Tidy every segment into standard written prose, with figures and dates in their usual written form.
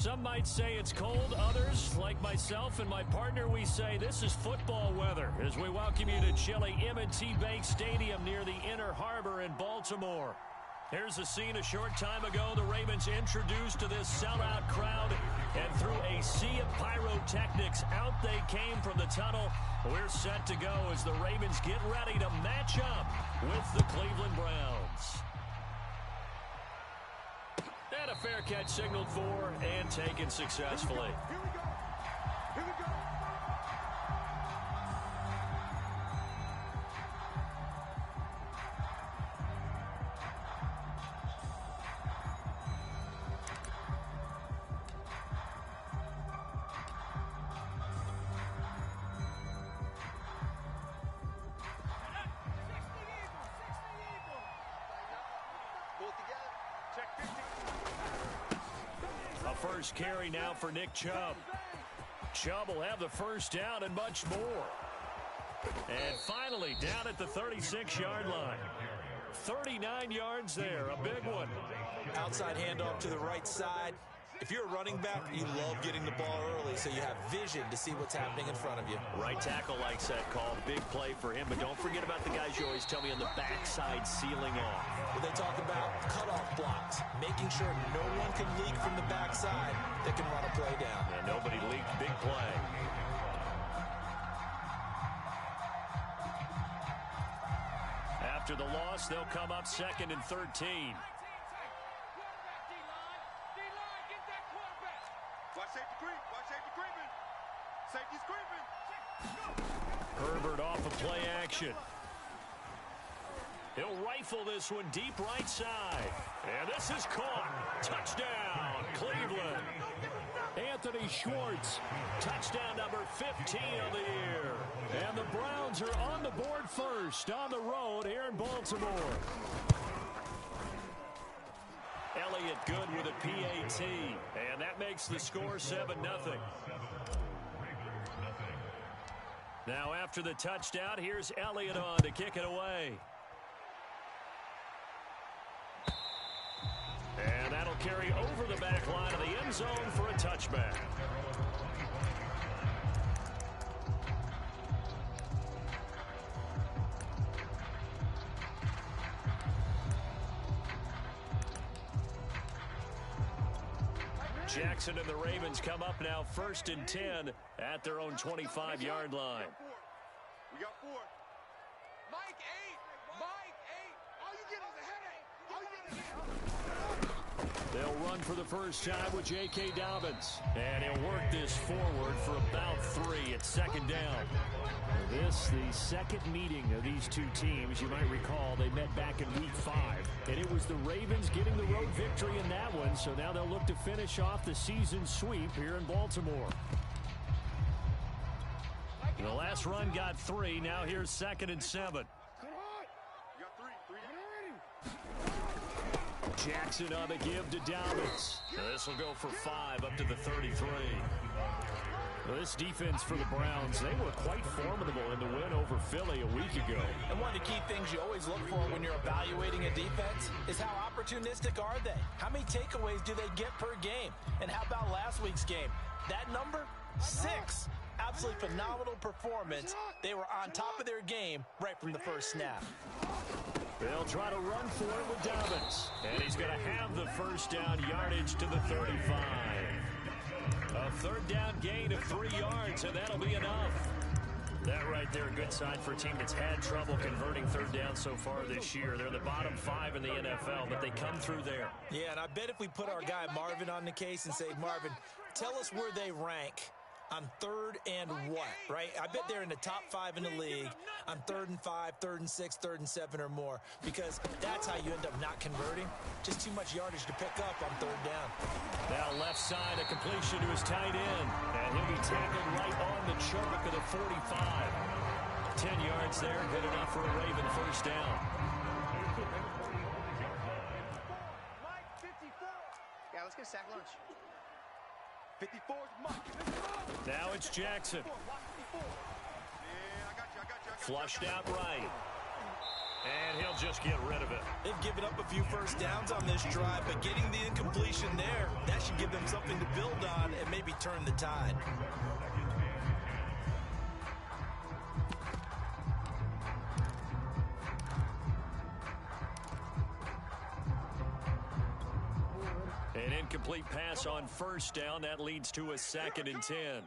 Some might say it's cold. Others, like myself and my partner, we say this is football weather as we welcome you to chilly M&T Bank Stadium near the Inner Harbor in Baltimore. Here's a scene a short time ago. The Ravens introduced to this sellout crowd, and through a sea of pyrotechnics, out they came from the tunnel. We're set to go as the Ravens get ready to match up with the Cleveland Browns. And a fair catch signaled for and taken successfully. Here we go. Here we go. First carry now for Nick Chubb. Chubb will have the first down and much more. And finally down at the 36-yard line. 39 yards there, a big one. Outside handoff to the right side. If you're a running back, you love getting the ball early so you have vision to see what's happening in front of you. Right tackle likes that call. Big play for him, but don't forget about the guys you always tell me on the backside sealing off. Well, they talk about cutoff blocks, making sure no one can leak from the backside that can run a play down. And nobody leaked. Big play. After the loss, they'll come up 2nd and 13. Herbert off of play action. He'll rifle this one deep right side. And this is caught. Touchdown, Cleveland. Anthony Schwartz, touchdown number 15 of the year. And the Browns are on the board first on the road here in Baltimore. Elliott good with a PAT. And that makes the score 7-0. Now after the touchdown, here's Elliott on to kick it away. And that'll carry over the back line of the end zone for a touchback. Jackson and the Ravens come up now 1st and 10 at their own 25-yard line. We got 4. Mike 8. Mike 8. All you get is a headache. All you get is a headache. They'll run for the first time with J.K. Dobbins. And he'll work this forward for about 3 at 2nd down. This, the second meeting of these two teams. You might recall they met back in Week 5. And it was the Ravens getting the road victory in that one. So now they'll look to finish off the season sweep here in Baltimore. The last run got 3. Now here's 2nd and 7. Jackson on the give to Dobbins. This will go for 5 up to the 33. Well, this defense for the Browns, they were quite formidable in the win over Philly a week ago. And one of the key things you always look for when you're evaluating a defense is how opportunistic are they? How many takeaways do they get per game? And how about last week's game? That number? 6. Absolutely phenomenal performance. They were on top of their game right from the first snap. They'll try to run for it with Dobbins. And he's going to have the first down yardage to the 35. A 3rd down gain of 3 yards, and that'll be enough. That right there, a good sign for a team that's had trouble converting 3rd down so far this year. They're the bottom 5 in the NFL, but they come through there. Yeah, and I bet if we put our guy Marvin on the case and say, Marvin, tell us where they rank on 3rd and what, right? I bet they're in the top 5 in the league on 3rd and 5, 3rd and 6, 3rd and 7 or more, because that's how you end up not converting. Just too much yardage to pick up on 3rd down. Now left side, a completion to his tight end, and he'll be tackled right on the chalk of the 45. 10 yards there, good enough for a Raven first down. Mike, 54. Yeah, let's get a sack lunch. 54 is Mike. Now it's Jackson. Flushed out right. And he'll just get rid of it. They've given up a few first downs on this drive, but getting the incompletion there, that should give them something to build on and maybe turn the tide. An incomplete pass on first down. That leads to a 2nd and 10.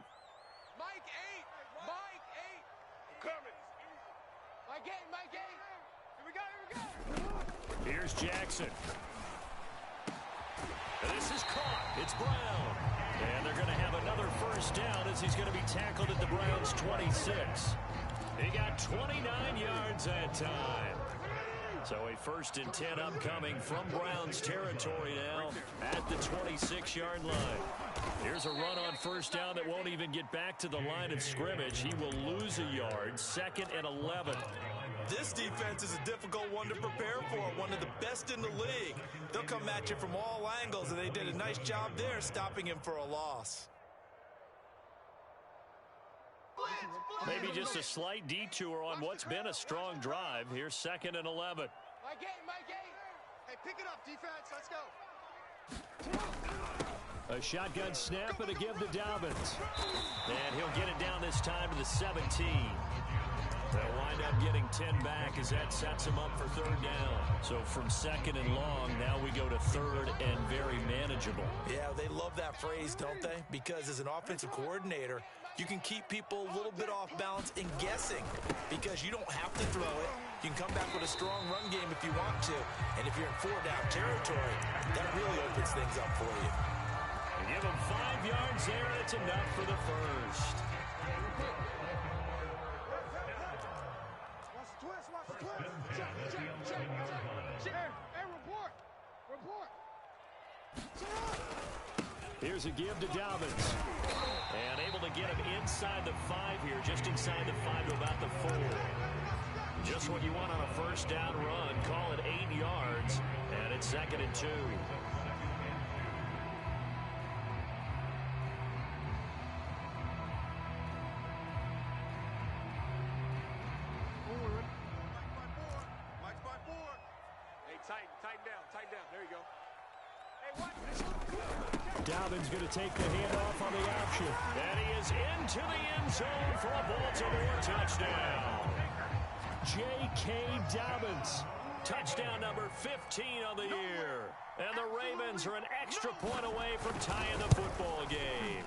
Mike 8. Mike 8. Coming. Mike 8. Mike 8. Here we go. Here we go. Here's Jackson. This is caught. It's Brown. And they're going to have another first down as he's going to be tackled at the Browns' 26. He got 29 yards that time. So a 1st and 10 upcoming from Browns territory now at the 26-yard line. Here's a run on first down that won't even get back to the line of scrimmage. He will lose a yard. 2nd and 11. This defense is a difficult one to prepare for, one of the best in the league. They'll come at you from all angles, and they did a nice job there stopping him for a loss. Maybe just a slight detour on what's been a strong drive. Here's 2nd and 11. Mike 8. Mike 8. Hey, pick it up, defense. Let's go. A shotgun snap and a give to Dobbins. And he'll get it down this time to the 17. They'll wind up getting 10 back as that sets him up for 3rd down. So from 2nd and long, now we go to 3rd and very manageable. Yeah, they love that phrase, don't they? Because as an offensive coordinator, you can keep people a little bit off balance and guessing because you don't have to throw it. You can come back with a strong run game if you want to. And if you're in 4-down territory, that really opens things up for you. You give them 5 yards there, and it's enough for the first. Watch the twist. Check. Hey, report. Here's a give to Dobbins. And able to get him inside the 5 here, just inside the 5 to about the 4. Just what you want on a first down run. Call it 8 yards, and it's 2nd and 2. Mike's by 4. Hey, tighten down. There you go. Hey, what? Dobbins going to take the handoff on the option. And he is into the end zone for a Baltimore touchdown. J.K. Dobbins, touchdown number 15 on the year. And the Ravens are an extra point away from tying the football game.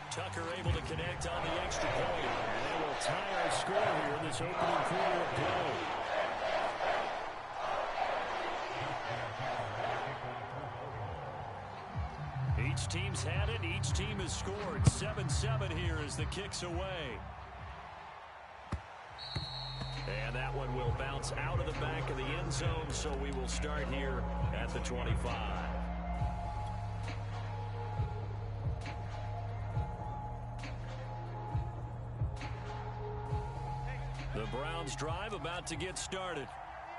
Tucker able to connect on the extra point. And they will tie our score here in this opening quarter of play. Each team's had it. Each team has scored. 7-7 here as the kick's away. And that one will bounce out of the back of the end zone, so we will start here at the 25. The Browns drive about to get started.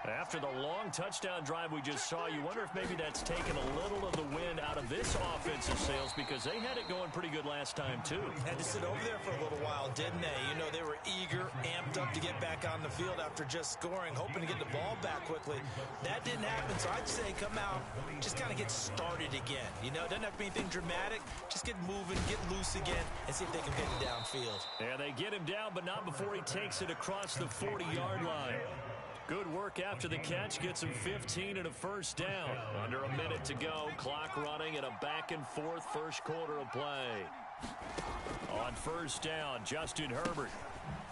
After the long touchdown drive we just saw, you wonder if maybe that's taken a little of the wind out of this offensive sails because they had it going pretty good last time, too. Had to sit over there for a little while, didn't they? You know, they were eager, amped up to get back on the field after just scoring, hoping to get the ball back quickly. That didn't happen, so I'd say come out, just kind of get started again. You know, doesn't have to be anything dramatic. Just get moving, get loose again, and see if they can get it downfield. Yeah, they get him down, but not before he takes it across the 40-yard line. Good work after the catch. Gets him 15 and a first down. Under a minute to go. Clock running in a back-and-forth first quarter of play. On first down, Justin Herbert.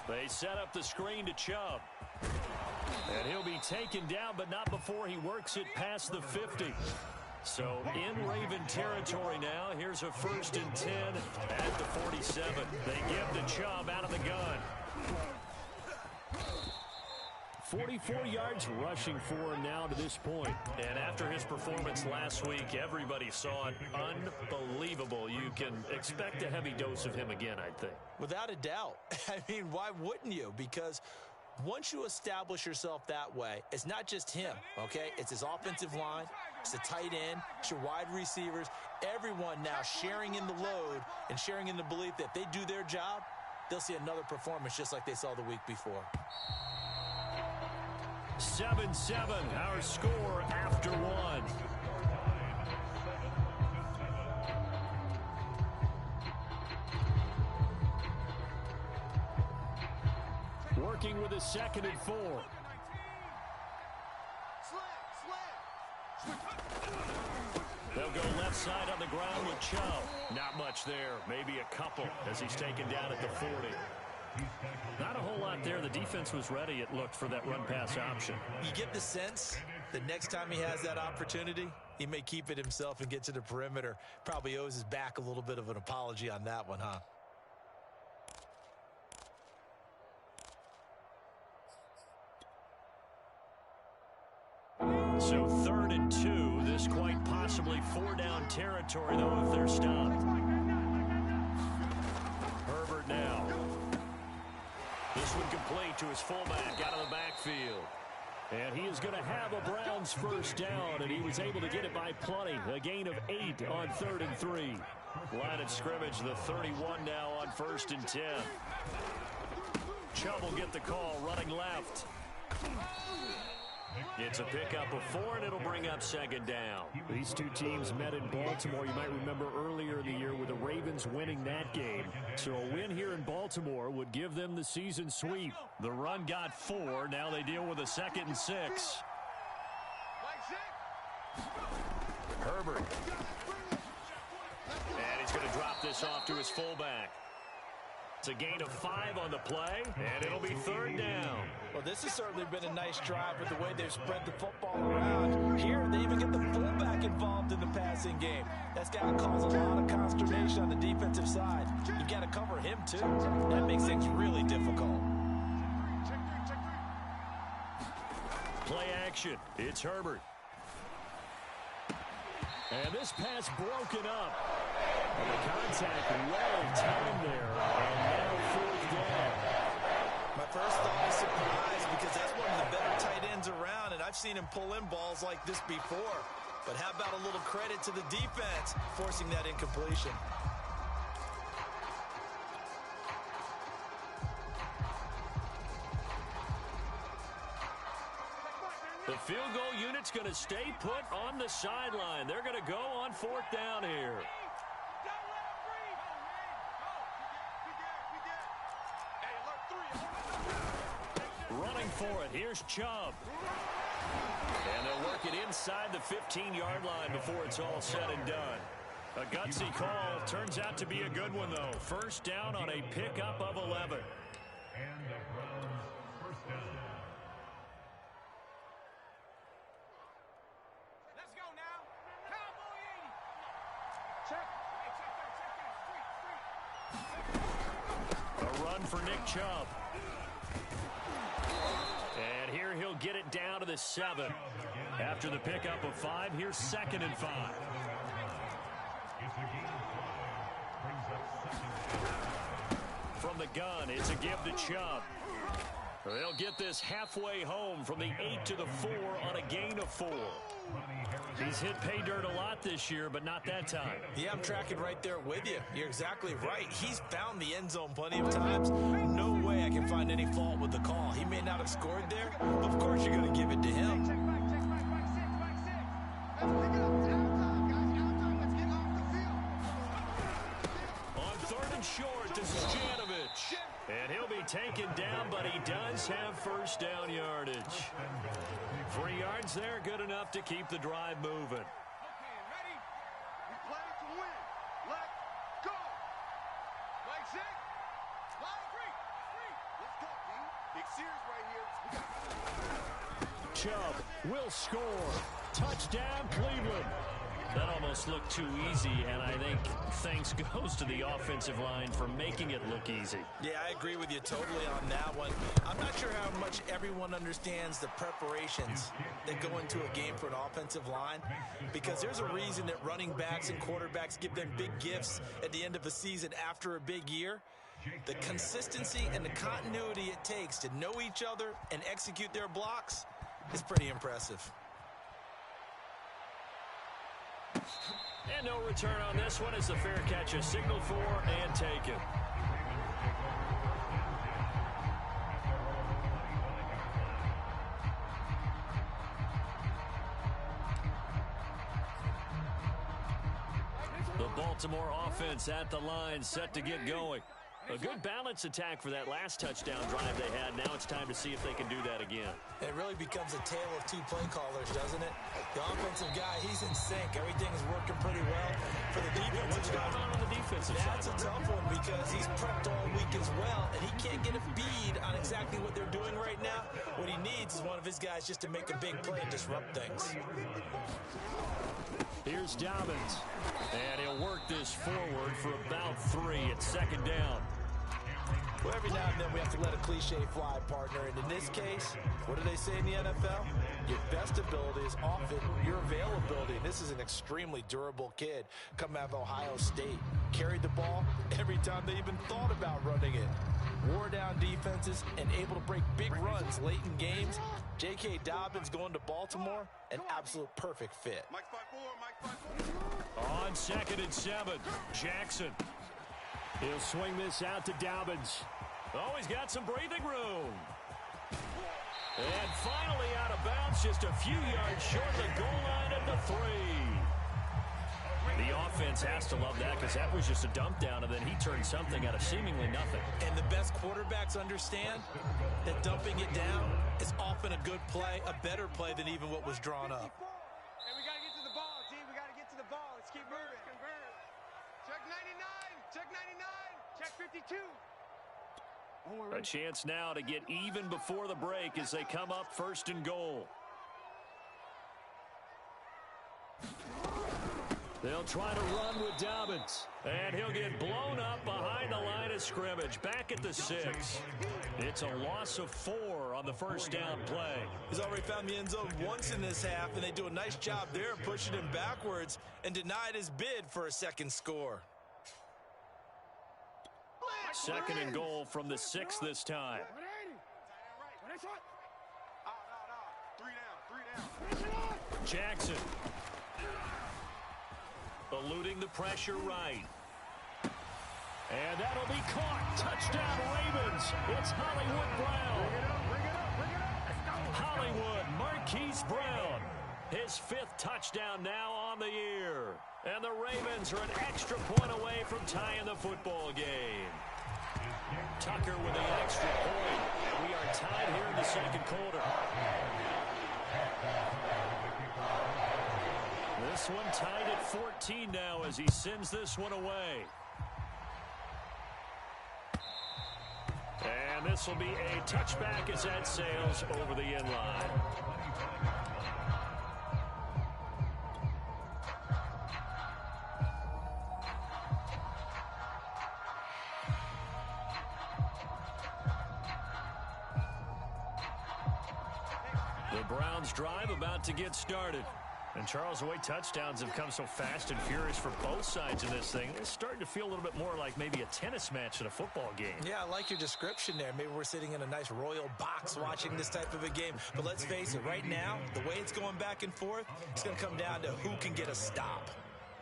They set up the screen to Chubb. And he'll be taken down, but not before he works it past the 50. So in Raven territory now. Here's a 1st and 10 at the 47. They give to Chubb out of the gun. 44 yards rushing for him now to this point. And after his performance last week, everybody saw it. Unbelievable. You can expect a heavy dose of him again, I think. Without a doubt. I mean, why wouldn't you? Because once you establish yourself that way, it's not just him, okay? It's his offensive line, it's the tight end, it's your wide receivers, everyone now sharing in the load and sharing in the belief that if they do their job, they'll see another performance just like they saw the week before. 7-7, our score after one. Working with a 2nd and 4. They'll go left side on the ground with Chubb. Not much there. Maybe a couple as he's taken down at the 40. Not a whole lot there. The defense was ready, it looked, for that run-pass option. You get the sense that next time he has that opportunity, he may keep it himself and get to the perimeter. Probably owes his back a little bit of an apology on that one, huh? So 3rd and 2. This quite possibly 4-down territory, though, if they're stopped. Herbert now. This one complete to his fullback out of the backfield. And he is going to have a Browns 1st down, and he was able to get it by plenty. A gain of 8 on 3rd and 3. Line of scrimmage, the 31 now on 1st and 10. Chubb will get the call, running left. It's a pickup of 4, and it'll bring up 2nd down. These two teams met in Baltimore. You might remember earlier in the year with the Ravens winning that game. So a win here in Baltimore would give them the season sweep. The run got 4. Now they deal with a 2nd and 6. Herbert. And he's going to drop this off to his fullback. It's a gain of 5 on the play, and it'll be 3rd down. Well, this has certainly been a nice drive with the way they've spread the football around. Here, they even get the fullback involved in the passing game. That's got to cause a lot of consternation on the defensive side. You've got to cover him, too. That makes things really difficult. Play action. It's Herbert. And this pass broken up. And the contact well timed there. And now 4th down. My first thought is surprise because that's one of the better tight ends around, and I've seen him pull in balls like this before. But how about a little credit to the defense forcing that incompletion? The field goal unit's going to stay put on the sideline. They're going to go on 4th down here. Running for it. Here's Chubb. And they'll work it inside the 15-yard line before it's all said and done. A gutsy call. Turns out to be a good one, though. 1st down on a pickup of 11. And the Browns 1st down. Let's go now. Cowboy 80. Check. A run for Nick Chubb. And here he'll get it down to the 7. After the pickup of 5, here's 2nd and 5. From the gun, it's a give to Chubb. They'll get this halfway home from the 8 to the 4 on a gain of 4. He's hit pay dirt a lot this year, but not that time. Yeah, I'm tracking right there with you. You're exactly right. He's found the end zone plenty of times. No way I can find any fault with the call. He may not have scored there, but of course you're going to give it to him. On 3rd and short, this is Janovich. And he'll be taken down, but he does have 1st down yardage. 3 yards there, good enough to keep the drive moving. Okay, ready? We play to win. Let's go. Mike Zach. Line 3. Let's go, D. Big series right here. Chubb will score. Touchdown, Cleveland. That almost looked too easy, and I think thanks goes to the offensive line for making it look easy. Yeah, I agree with you totally on that one. I'm not sure how much everyone understands the preparations that go into a game for an offensive line, because there's a reason that running backs and quarterbacks give them big gifts at the end of a season after a big year. The consistency and the continuity it takes to know each other and execute their blocks is pretty impressive. And no return on this one as the fair catch is signaled for and taken. The Baltimore offense at the line, set to get going. A good balance attack for that last touchdown drive they had. Now it's time to see if they can do that again. It really becomes a tale of two play callers, doesn't it? The offensive guy, he's in sync. Everything is working pretty well. For the defensive guy, What's going on the defensive side? that's a tough one because he's prepped all week as well, and he can't get a bead on exactly what they're doing right now. What he needs is one of his guys just to make a big play and disrupt things. Here's Dobbins, and he'll work this forward for about 3 at second down. Well, every now and then we have to let a cliche fly, partner. And in this case, what do they say in the NFL? Your best ability is often your availability. And this is an extremely durable kid coming out of Ohio State. Carried the ball every time they even thought about running it. Wore down defenses and able to break big runs late in games. J.K. Dobbins going to Baltimore, an absolute perfect fit. Mike 5-4, Mike 5-4. On 2nd and 7, Jackson. He'll swing this out to Dobbins. Oh, he's got some breathing room. And finally out of bounds, just a few yards short of the goal line at the 3. The offense has to love that because that was just a dump down, and then he turned something out of seemingly nothing. And the best quarterbacks understand that dumping it down is often a good play, a better play than even what was drawn up. Hey, we got to get to the ball, G. We got to get to the ball. Let's keep moving. Check 99. Check 99. Check 52. A chance now to get even before the break as they come up 1st and goal. They'll try to run with Dobbins. And he'll get blown up behind the line of scrimmage. Back at the 6. It's a loss of 4 on the first down play. He's already found the end zone once in this half, and they do a nice job there pushing him backwards and denied his bid for a second score. 2nd and goal from the 6 this time. Jackson. Eluding the pressure right. And that'll be caught. Touchdown Ravens. It's Hollywood Brown. Hollywood Marquise Brown. His 5th touchdown now on the year. And the Ravens are an extra point away from tying the football game. Tucker with the extra point. We are tied here in the 2nd quarter. This one tied at 14 now as he sends this one away. And this will be a touchback as that sails over the end line. The Browns drive about to get started. And, Charles, the way touchdowns have come so fast and furious for both sides in this thing, it's starting to feel a little bit more like maybe a tennis match than a football game. Yeah, I like your description there. Maybe we're sitting in a nice royal box watching this type of a game. But let's face it, right now, the way it's going back and forth, it's going to come down to who can get a stop.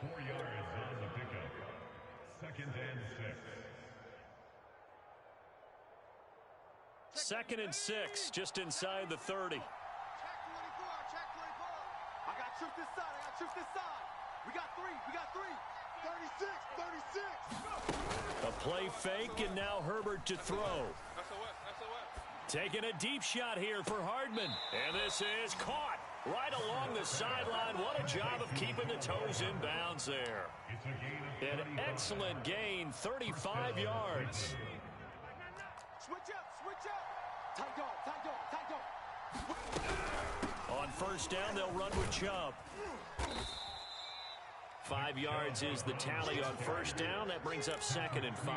4 yards on the pickup. 2nd and 6. 2nd and 6, just inside the 30. Check 24. Check 24. I got truth this side. I got truth this side. We got 3. We got 3. 36. 36. A play fake, and now Herbert to throw. SOS. SOS. Taking a deep shot here for Hardman. And this is caught right along the sideline. What a job of keeping the toes in bounds there. It's a gain of An excellent gain, 35 yards. Switch up. Switch up. Tight dog. Tight dog. Tight dog. On first down, they'll run with Chubb. 5 yards is the tally on first down. That brings up 2nd and 5.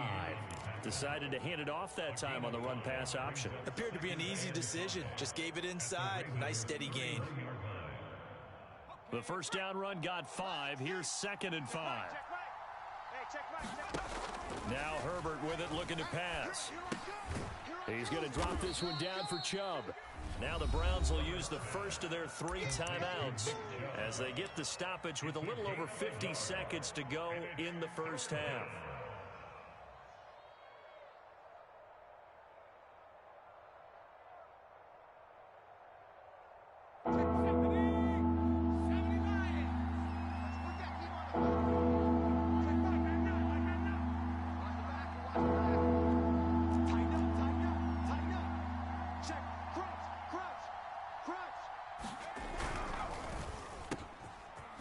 Decided to hand it off that time on the run-pass option. Appeared to be an easy decision. Just gave it inside. Nice steady gain. The first down run got 5. Here's 2nd and 5. Check right. Hey, check right. Check right. Now Herbert with it, looking to pass. He's going to drop this one down for Chubb. Now the Browns will use the first of their 3 timeouts as they get the stoppage with a little over 50 seconds to go in the first half.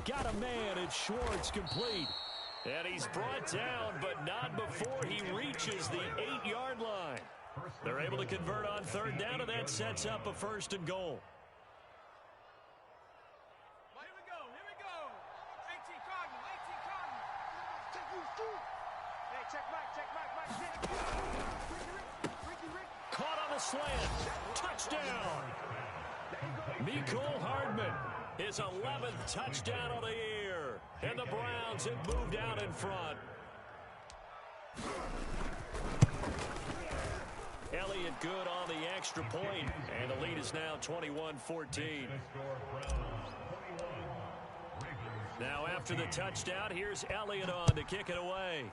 Got a man, and Schwartz complete. And he's brought down, but not before he reaches the 8-yard line. They're able to convert on third down, and that sets up a 1st and goal. Here we go. 18 Cardinal. Hey, check Mike. Caught on the slant. Touchdown. Mecole Hardman, his 11th touchdown of the year. And the Browns have moved out in front. Elliott good on the extra point, and the lead is now 21-14. Now after the touchdown, here's Elliott on to kick it away.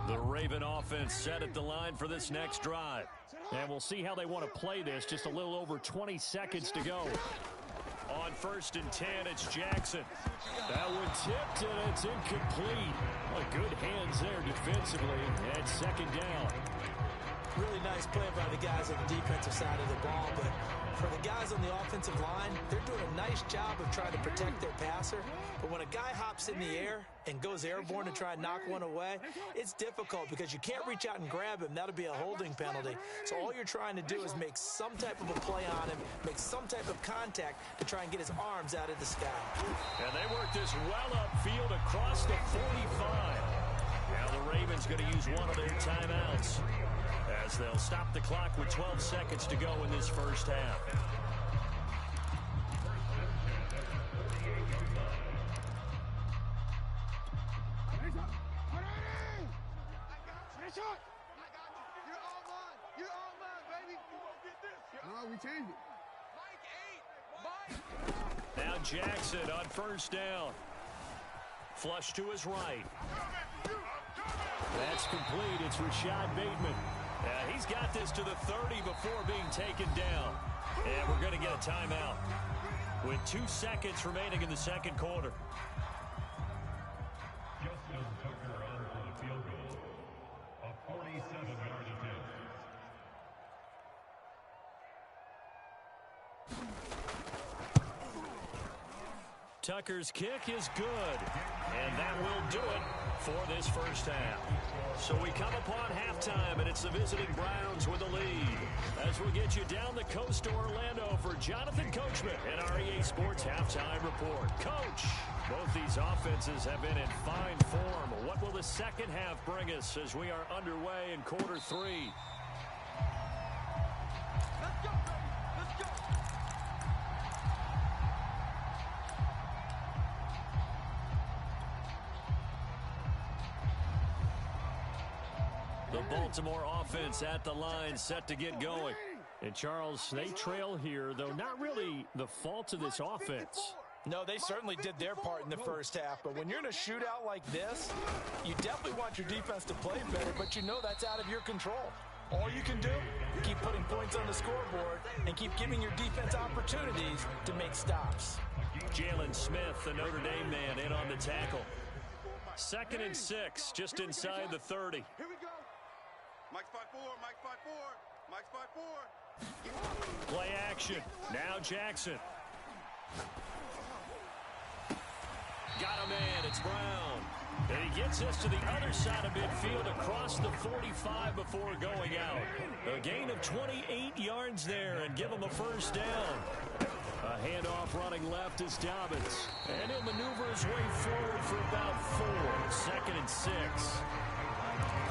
The Raven offense set at the line for this next drive. And we'll see how they want to play this. Just a little over 20 seconds to go. On 1st and 10, it's Jackson. That one tipped, and it's incomplete. Well, good hands there defensively. And 2nd down. Really nice play by the guys on the defensive side of the ball, but for the guys on the offensive line, they're doing a nice job of trying to protect their passer. But when a guy hops in the air and goes airborne to try and knock one away, it's difficult because you can't reach out and grab him. That'll be a holding penalty. So all you're trying to do is make some type of a play on him, make some type of contact to try and get his arms out of the sky. And they work this well upfield across the 45. Now the Ravens going to use one of their timeouts, as they'll stop the clock with 12 seconds to go in this first half. You're all mine, baby. No, we changed it. Mike 8. Now Jackson on 1st down. Flush to his right. That's complete. It's Rashad Bateman. He's got this to the 30 before being taken down. And we're going to get a timeout with 2 seconds remaining in the 2nd quarter. Justin Tucker on for the field goal. A 47-yard attempt. Tucker's kick is good, and that will do it for this first half. So we come upon halftime, and it's the visiting Browns with the lead. As we get you down the coast to Orlando for Jonathan Coachman and our EA Sports Halftime Report. Coach, both these offenses have been in fine form. What will the second half bring us as we are underway in quarter 3? Let's go, baby. Let's go. The Baltimore offense at the line, set to get going. And Charles, they trail here, though not really the fault of this offense. No, they certainly did their part in the first half, but when you're in a shootout like this, you definitely want your defense to play better, but you know that's out of your control. All you can do, keep putting points on the scoreboard and keep giving your defense opportunities to make stops. Jalen Smith, the Notre Dame man, in on the tackle. 2nd and 6, just inside the 30. Here we go. Mike's 5-4. Mike's 5-4. Play action. Now Jackson. Got a man. It's Brown. And he gets this to the other side of midfield across the 45 before going out. A gain of 28 yards there and give him a first down. A handoff running left is Dobbins. And he'll maneuver his way forward for about 4. 2nd and 6.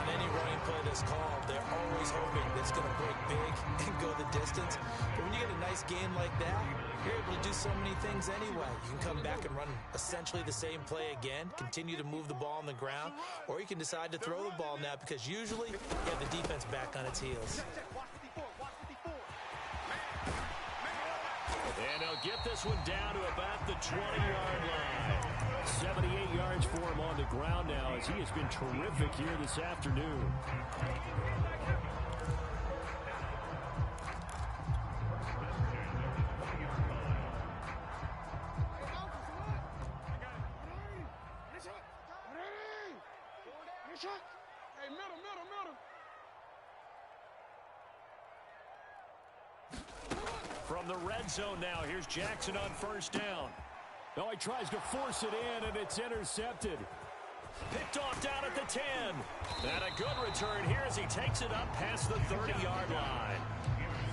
On any running play that's called, they're always hoping that it's going to break big and go the distance. But when you get a nice game like that, you're able to do so many things anyway. You can come back and run essentially the same play again, continue to move the ball on the ground, or you can decide to throw the ball now because usually you have the defense back on its heels. And they'll get this one down to about the 20-yard line. 78 yards for him on the ground now as he has been terrific here this afternoon. the red zone now. Here's Jackson on first down. Oh, he tries to force it in, and it's intercepted. Picked off down at the 10. And a good return here as he takes it up past the 30-yard line.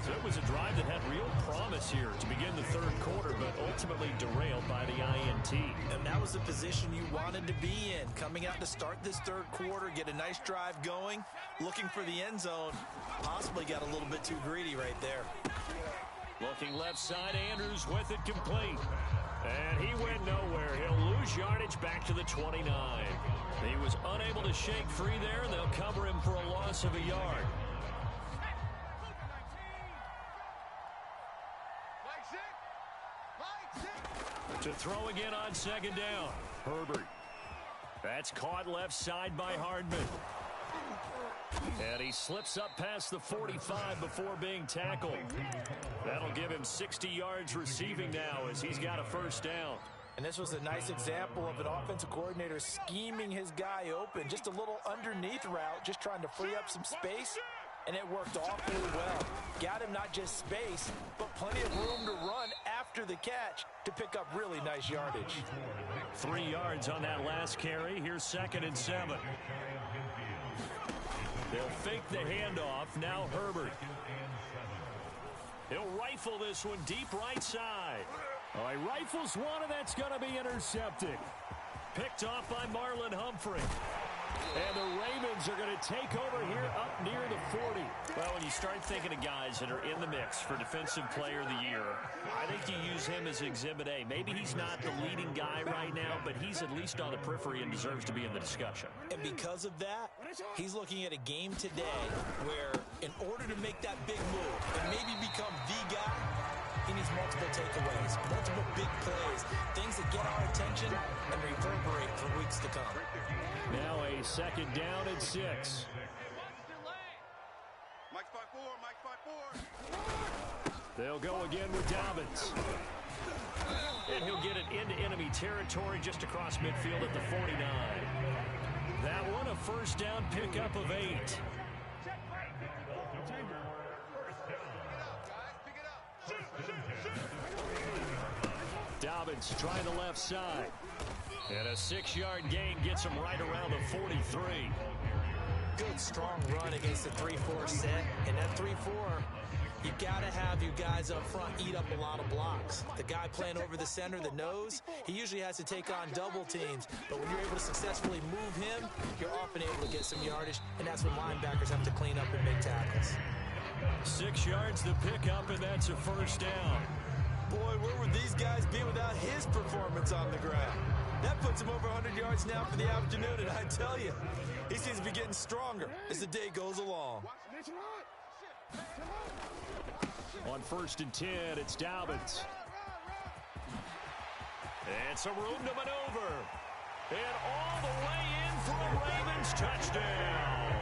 So it was a drive that had real promise here to begin the third quarter, but ultimately derailed by the INT. And that was the position you wanted to be in. Coming out to start this third quarter, get a nice drive going, looking for the end zone. Possibly got a little bit too greedy right there. Looking left side, Andrews with it complete. And he went nowhere. He'll lose yardage back to the 29. He was unable to shake free there, and they'll cover him for a loss of a yard. To throw again on second down. Herbert. That's caught left side by Hardman. And he slips up past the 45 before being tackled. That'll give him 60 yards receiving now as he's got a first down. And this was a nice example of an offensive coordinator scheming his guy open. Just a little underneath route, just trying to free up some space. And it worked awfully well. Got him not just space, but plenty of room to run after the catch to pick up really nice yardage. 3 yards on that last carry. Here's 2nd and 7. They'll fake the handoff. Now Herbert. He'll rifle this one deep right side. Oh, he rifles one, and that's going to be intercepted. Picked off by Marlon Humphrey. And the Ravens are going to take over here up near the 40. Well, when you start thinking of guys that are in the mix for Defensive Player of the Year, I think you use him as Exhibit A. Maybe he's not the leading guy right now, but he's at least on the periphery and deserves to be in the discussion. And because of that, he's looking at a game today where in order to make that big move and maybe become the guy, he needs multiple takeaways, multiple big plays, things that get our attention and reverberate for weeks to come. Now a 2nd down and 6. Mike 5-4, Mike 5-4. They'll go again with Dobbins. And he'll get it into enemy territory just across midfield at the 49. That one a first down pickup of 8. Dobbins trying the left side. And a 6-yard gain gets him right around the 43. Good, strong run against the 3-4 set. And that 3-4, you got to have your guys up front eat up a lot of blocks. The guy playing over the center, the nose, he usually has to take on double teams. But when you're able to successfully move him, you're often able to get some yardage. And that's when linebackers have to clean up and make tackles. 6 yards to pick up, and that's a first down. Boy, where would these guys be without his performance on the ground? That puts him over 100 yards now for the afternoon, and I tell you, he seems to be getting stronger as the day goes along. On 1st and 10, it's Dobbins. And some room to maneuver. And all the way in for a Ravens touchdown.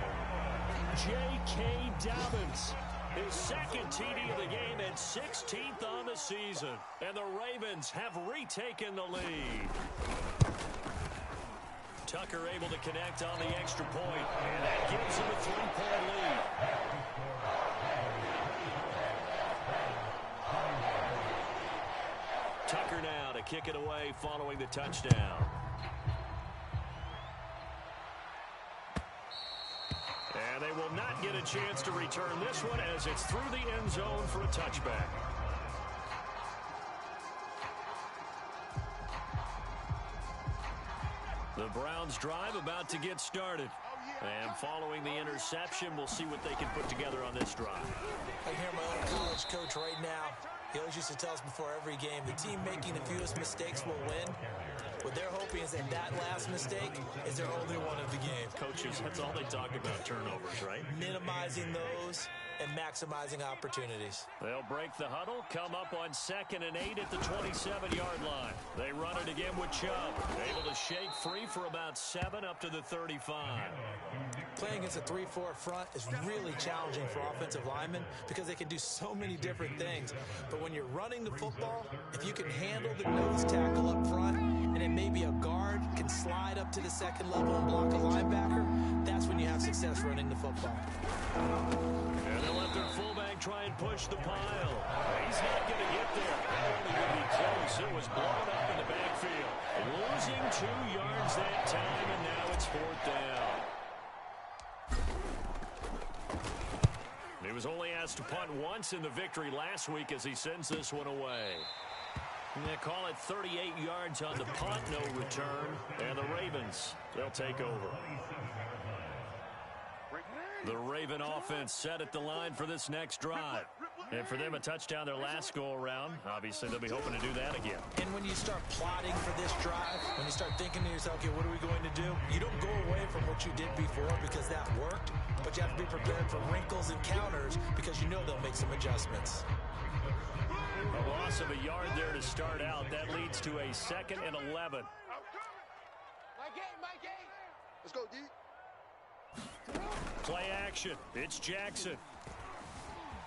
J.K. Dobbins. His 2nd TD of the game and 16th on the season. And the Ravens have retaken the lead. Tucker able to connect on the extra point. And that gives him a 3-point lead. Tucker now to kick it away following the touchdown. And they will not get a chance to return this one as it's through the end zone for a touchback. The Browns drive about to get started. And following the interception, we'll see what they can put together on this drive. I hear my own college coach right now. He always used to tell us before every game, the team making the fewest mistakes will win. What they're hoping is that that last mistake is their only one of the game. Coaches, that's all they talk about, turnovers, right? Minimizing those and maximizing opportunities. They'll break the huddle, come up on 2nd and 8 at the 27-yard line. They run it again with Chubb. Able to shake free for about 7 up to the 35. Playing against a 3-4 front is really challenging for offensive linemen because they can do so many different things. But when you're running the football, if you can handle the nose tackle up front, and then maybe a guard can slide up to the 2nd level and block a linebacker, that's when you have success running the football. And they'll let their fullback might try and push the pile. He's not going to get there. Only going to be close. It was blown up in the backfield. Losing 2 yards that time, and now it's 4th down. He was only asked to punt once in the victory last week as he sends this one away. They call it 38 yards on the punt, no return. And the Ravens, they'll take over. The Raven offense set at the line for this next drive. And for them, a touchdown their last go-around. Obviously, they'll be hoping to do that again. And when you start plotting for this drive, when you start thinking to yourself, okay, what are we going to do? You don't go away from what you did before because that worked, but you have to be prepared for wrinkles and counters because you know they'll make some adjustments. A loss of a yard there to start out. That leads to a 2nd and 11. My game. Let's go, D. Play action. It's Jackson.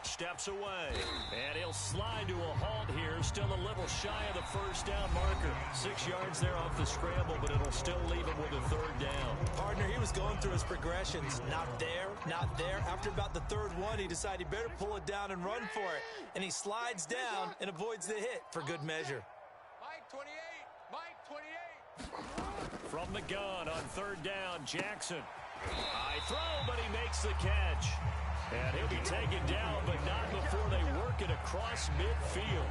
Steps away. And he'll slide to a halt here. Still a little shy of the 1st down marker. 6 yards there off the scramble, but it'll still leave him with a 3rd down. Partner, he was going through his progressions. Not there, not there. After about the 3rd one, he decided he better pull it down and run for it. And he slides down and avoids the hit for good measure. Mike 28. Mike 28. From the gun on 3rd down, Jackson. High throw, but he makes the catch. And he'll be taken down, but not before they work it across midfield.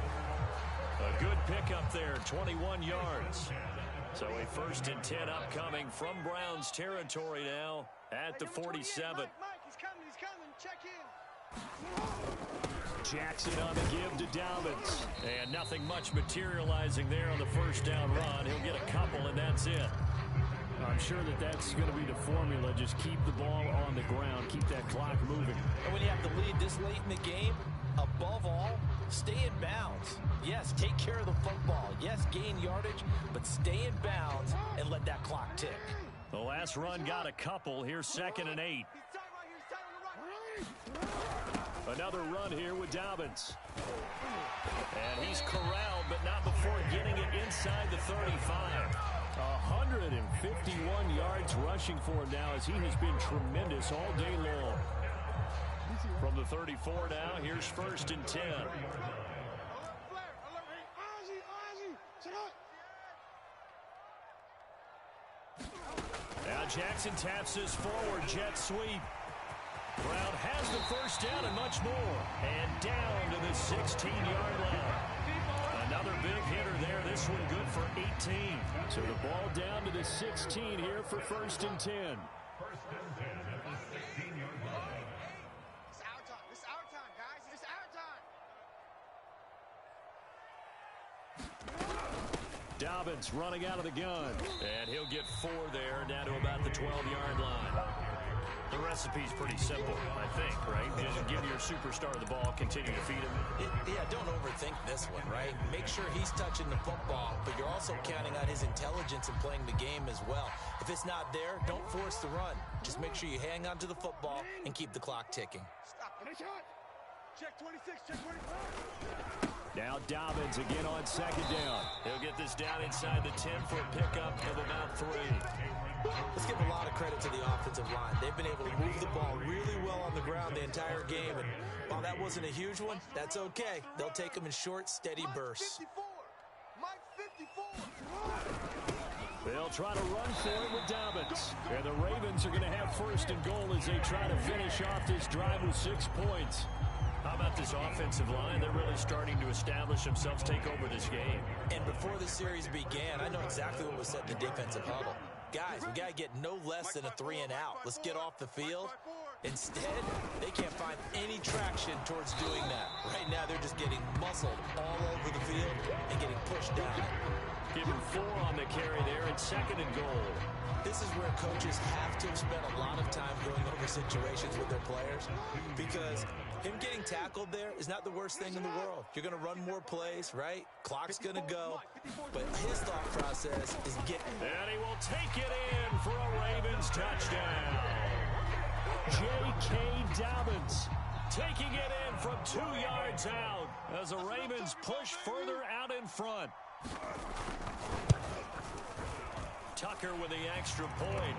A good pickup there, 21 yards. So a 1st and 10 upcoming from Browns territory now at the 47. Mike, he's coming, check in. Jackson on the give to Dobbins. And nothing much materializing there on the 1st down run. He'll get a couple, and that's it. I'm sure that's going to be the formula. Just keep the ball on the ground. Keep that clock moving. And when you have the lead this late in the game, above all, stay in bounds. Yes, take care of the football. Yes, gain yardage, but stay in bounds and let that clock tick. The last run got a couple. Here's 2nd and 8. Another run here with Dobbins. And he's corralled, but not before getting it inside the 35. 151 yards rushing for him now as he has been tremendous all day long. From the 34 now, here's 1st and 10. Now Jackson taps his forward jet sweep. Brown has the 1st down and much more. And down to the 16-yard line. Another big hitter there. This one good for 18. So the ball down to the 16 here for 1st and 10. 1st and 10 at the 16-yard line. It's our time. It's our time, guys. It's our time. Dobbins running out of the gun. And he'll get 4 there, down to about the 12-yard line. The recipe's pretty simple, I think, right? Just give your superstar the ball, continue to feed him. Yeah, don't overthink this one, right? Make sure he's touching the football, but you're also counting on his intelligence in playing the game as well. If it's not there, don't force the run. Just make sure you hang on to the football and keep the clock ticking. Stop. Check 26, check 25. Now Dobbins again on 2nd down. He'll get this down inside the 10 for a pickup of about 3. Let's give a lot of credit to the offensive line. They've been able to move the ball really well on the ground the entire game. And while that wasn't a huge one, that's okay. They'll take them in short, steady bursts. Mike 54. They'll try to run for it with Dobbins. And the Ravens are going to have 1st and goal as they try to finish off this drive with 6 points. How about this offensive line? They're really starting to establish themselves, take over this game. And before the series began, I know exactly what was said in the defensive huddle. Guys, we got to get no less than a 3 and out. Let's get off the field. Instead, they can't find any traction towards doing that. Right now, they're just getting muscled all over the field and getting pushed down. Give him 4 on the carry there at 2nd and goal. This is where coaches have to spend a lot of time going over situations with their players, because him getting tackled there is not the worst thing in the world. You're going to run more plays, right? Clock's going to go. But his thought process is get. And he will take it in for a Ravens touchdown. J.K. Dobbins taking it in from 2 yards out as the Ravens push further out in front. Tucker with the extra point.